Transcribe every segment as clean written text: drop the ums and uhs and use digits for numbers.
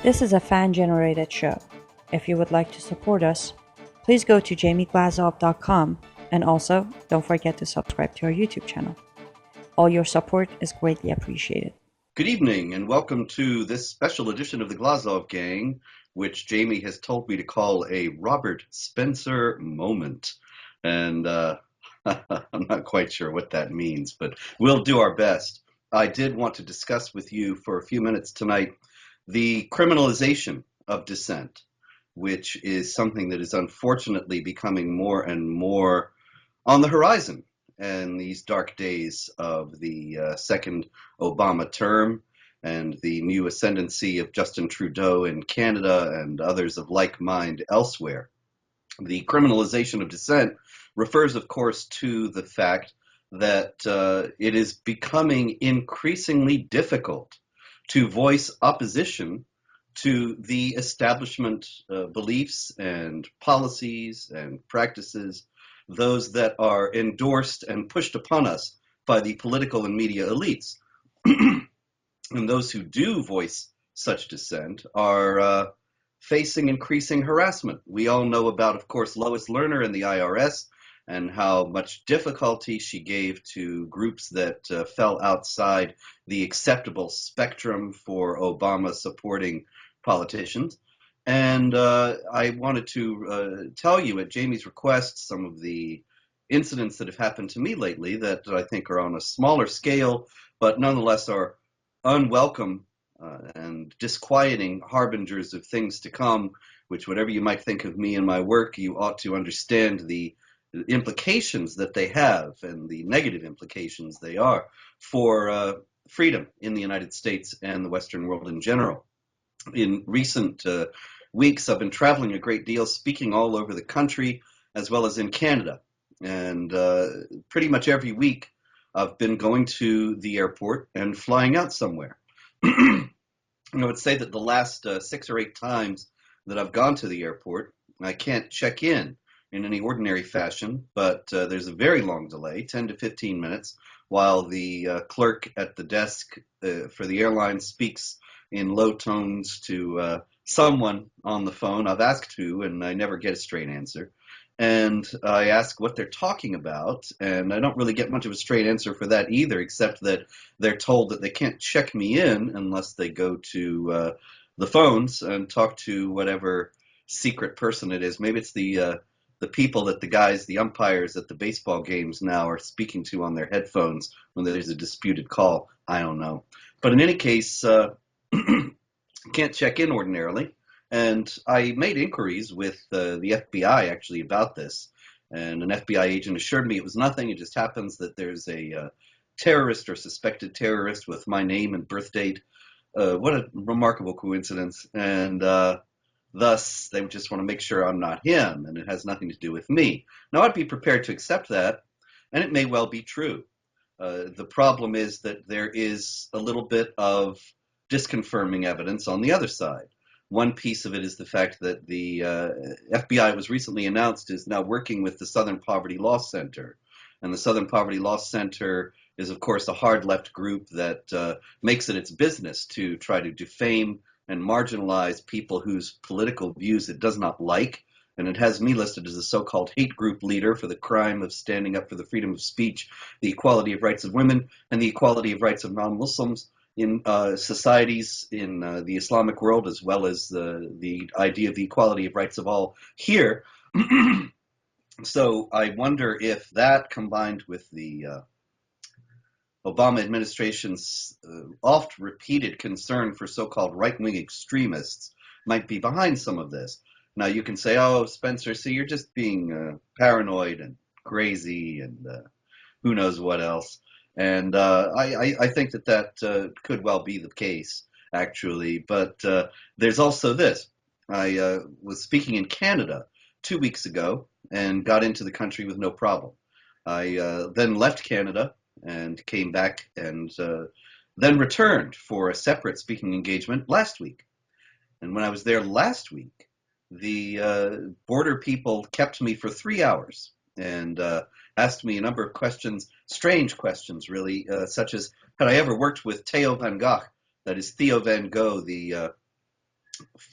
This is a fan-generated show. If you would like to support us, please go to jamieglazov.com, and also don't forget to subscribe to our YouTube channel. All your support is greatly appreciated. Good evening and welcome to this special edition of the Glazov Gang, which Jamie has told me to call a Robert Spencer moment. And I'm not quite sure what that means, but we'll do our best. I did want to discuss with you for a few minutes tonight the criminalization of dissent, which is something that is unfortunately becoming more and more on the horizon in these dark days of the second Obama term and the new ascendancy of Justin Trudeau in Canada and others of like mind elsewhere. The criminalization of dissent refers, of course, to the fact that it is becoming increasingly difficult to voice opposition to the establishment beliefs and policies and practices, those that are endorsed and pushed upon us by the political and media elites. And those who do voice such dissent are facing increasing harassment. We all know about, of course, Lois Lerner and the IRS and how much difficulty she gave to groups that fell outside the acceptable spectrum for Obama supporting politicians. And I wanted to tell you at Jamie's request some of the incidents that have happened to me lately that I think are on a smaller scale, but nonetheless are unwelcome and disquieting harbingers of things to come, which whatever you might think of me and my work, you ought to understand the implications that they have and the negative implications they are for freedom in the United States and the Western world in general. In recent weeks, I've been traveling a great deal, speaking all over the country as well as in Canada. And pretty much every week, I've been going to the airport and flying out somewhere. I would say that the last 6 or 8 times that I've gone to the airport, I can't check in any ordinary fashion, but there's a very long delay, 10 to 15 minutes, while the clerk at the desk for the airline speaks in low tones to someone on the phone. I've asked who, and I never get a straight answer. And I ask what they're talking about, and I don't really get much of a straight answer for that either, except that they're told that they can't check me in unless they go to the phones and talk to whatever secret person it is. Maybe it's the people that the umpires at the baseball games now are speaking to on their headphones when there's a disputed call. I don't know. But in any case, can't check in ordinarily. And I made inquiries with the FBI actually about this. And an FBI agent assured me it was nothing. It just happens that there's a terrorist or suspected terrorist with my name and birth date. What a remarkable coincidence. And thus, they just want to make sure I'm not him, and it has nothing to do with me. Now, I'd be prepared to accept that, and it may well be true. The problem is that there is a little bit of disconfirming evidence on the other side. One piece of it is the fact that the FBI was recently announced is now working with the Southern Poverty Law Center. And the Southern Poverty Law Center is, of course, a hard left group that makes it its business to try to defame and marginalize people whose political views it does not like. And it has me listed as a so-called hate group leader for the crime of standing up for the freedom of speech, the equality of rights of women, and the equality of rights of non-Muslims in societies in the Islamic world, as well as the idea of the equality of rights of all here. So I wonder if that, combined with the Obama administration's oft-repeated concern for so-called right-wing extremists, might be behind some of this. Now you can say, oh, Spencer, see, you're just being paranoid and crazy and who knows what else. And I think that could well be the case, actually. But there's also this. I was speaking in Canada 2 weeks ago and got into the country with no problem. I then left Canada and came back and then returned for a separate speaking engagement last week. And when I was there last week, the border people kept me for 3 hours and asked me a number of questions, strange questions, really, such as, had I ever worked with Theo van Gogh, that is Theo van Gogh, the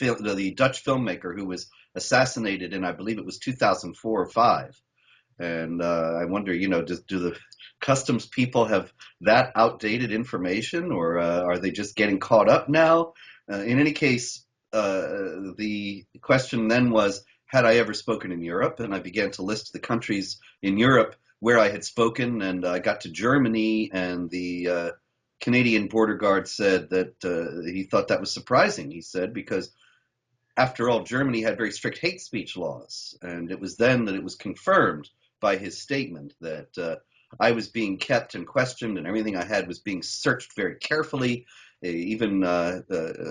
the Dutch filmmaker who was assassinated in, I believe it was 2004 or 5. And I wonder, do the customs people have that outdated information, or are they just getting caught up now? In any case, the question then was, had I ever spoken in Europe? And I began to list the countries in Europe where I had spoken, and I got to Germany, and the Canadian border guard said that he thought that was surprising. He said, because after all, Germany had very strict hate speech laws, and it was then that it was confirmed by his statement that I was being kept and questioned, and everything I had was being searched very carefully, even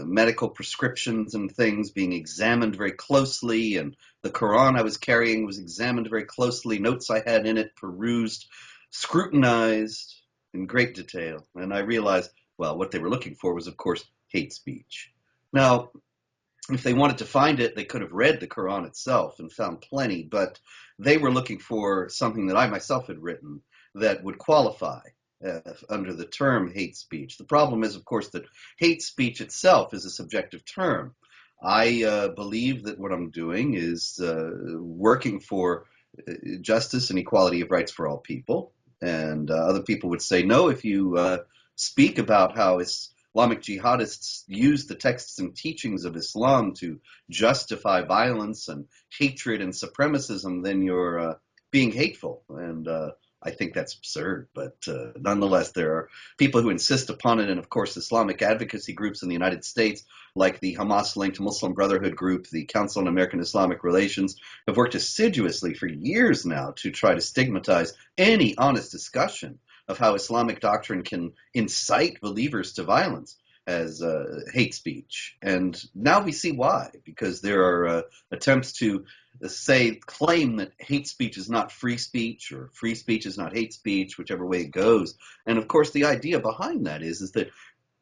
medical prescriptions and things being examined very closely, and the Quran I was carrying was examined very closely, notes I had in it perused, scrutinized in great detail, and I realized, well, what they were looking for was, of course, hate speech. Now, if they wanted to find it, they could have read the Quran itself and found plenty, but they were looking for something that I myself had written that would qualify under the term hate speech. The problem is, of course, that hate speech itself is a subjective term. I believe that what I'm doing is working for justice and equality of rights for all people, and other people would say, no, if you speak about how Islamic jihadists use the texts and teachings of Islam to justify violence and hatred and supremacism, then you're being hateful. And I think that's absurd. But nonetheless, there are people who insist upon it. And of course, Islamic advocacy groups in the United States, like the Hamas-linked Muslim Brotherhood group, the Council on American Islamic Relations, have worked assiduously for years now to try to stigmatize any honest discussion of how Islamic doctrine can incite believers to violence as hate speech. And now we see why, because there are attempts to claim that hate speech is not free speech, or free speech is not hate speech, whichever way it goes. And of course, the idea behind that is that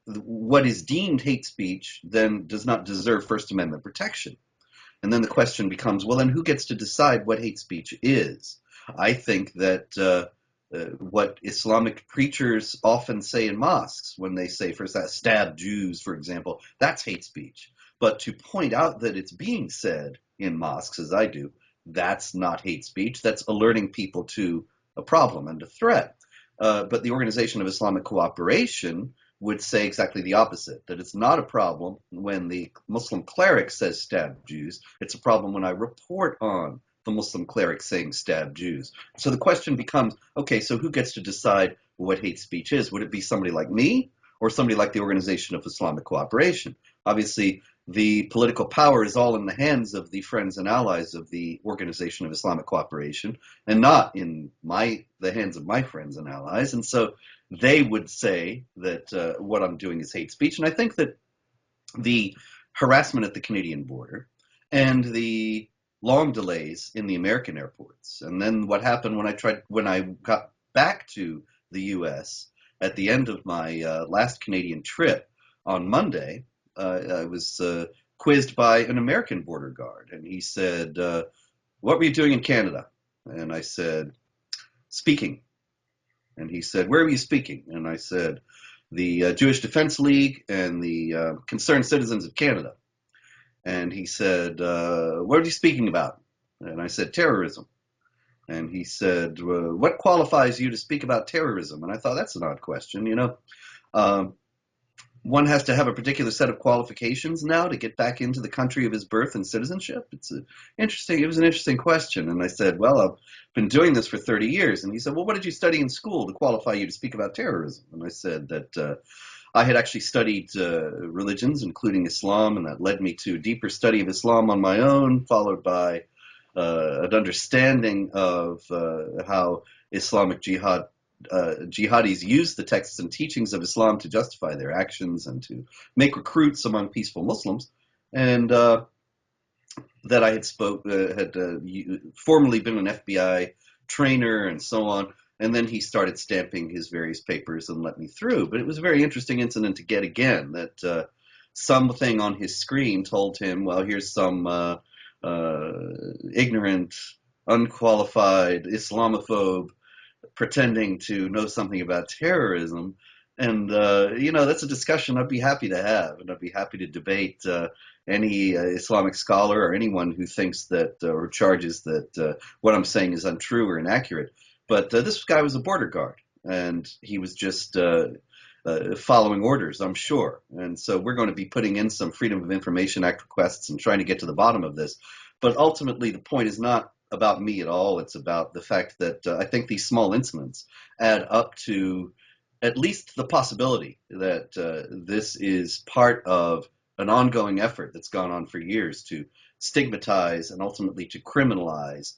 what is deemed hate speech then does not deserve First Amendment protection. And then the question becomes, well, then who gets to decide what hate speech is? I think that what Islamic preachers often say in mosques when they say, for that, stab Jews, for example, that's hate speech. But to point out that it's being said in mosques, as I do, that's not hate speech. That's alerting people to a problem and a threat. But the Organization of Islamic Cooperation would say exactly the opposite, that it's not a problem when the Muslim cleric says stab Jews. It's a problem when I report on the Muslim cleric saying stab Jews. So the question becomes, okay, so who gets to decide what hate speech is? Would it be somebody like me or somebody like the Organization of Islamic Cooperation? Obviously, the political power is all in the hands of the friends and allies of the Organization of Islamic Cooperation, and not in the hands of my friends and allies. And so they would say that what I'm doing is hate speech. And I think that the harassment at the Canadian border and the long delays in the American airports, and then what happened when I got back to the U.S. at the end of my last Canadian trip on Monday, I was quizzed by an American border guard, and he said, "What were you doing in Canada?" And I said, "Speaking." And he said, "Where were you speaking?" And I said, "The Jewish Defense League and the Concerned Citizens of Canada." And he said, "What were you speaking about?" And I said, "Terrorism." And he said, "What qualifies you to speak about terrorism?" And I thought, that's an odd question. One has to have a particular set of qualifications now to get back into the country of his birth and citizenship. It was an interesting question. And I said, well, I've been doing this for 30 years. And he said, well, what did you study in school to qualify you to speak about terrorism? And I said that I had actually studied religions, including Islam, and that led me to a deeper study of Islam on my own, followed by an understanding of how Islamic jihadis use the texts and teachings of Islam to justify their actions and to make recruits among peaceful Muslims, and that I had formerly been an FBI trainer and so on. And then he started stamping his various papers and let me through. But it was a very interesting incident to get again, that something on his screen told him, well, here's some ignorant, unqualified Islamophobe pretending to know something about terrorism. And that's a discussion I'd be happy to have, and I'd be happy to debate any Islamic scholar or anyone who thinks that or charges that what I'm saying is untrue or inaccurate. But this guy was a border guard, and he was just following orders, I'm sure. And so we're going to be putting in some Freedom of Information Act requests and trying to get to the bottom of this. But ultimately, the point is not about me at all. It's about the fact that I think these small incidents add up to at least the possibility that this is part of an ongoing effort that's gone on for years to stigmatize and ultimately to criminalize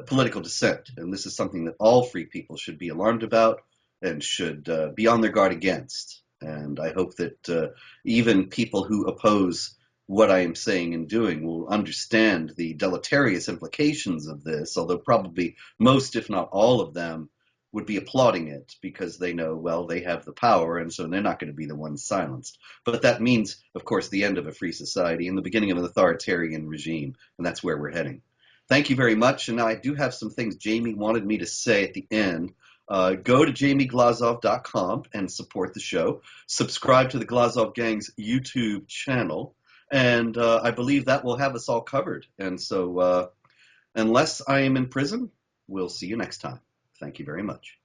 political dissent. And this is something that all free people should be alarmed about and should be on their guard against. And I hope that even people who oppose what I am saying and doing will understand the deleterious implications of this, although probably most, if not all of them, would be applauding it because they know, well, they have the power, and so they're not going to be the ones silenced. But that means, of course, the end of a free society and the beginning of an authoritarian regime, and that's where we're heading. Thank you very much. And now I do have some things Jamie wanted me to say at the end. Go to jamieglazov.com and support the show. Subscribe to the Glazov Gang's YouTube channel. And I believe that will have us all covered. And so unless I am in prison, we'll see you next time. Thank you very much.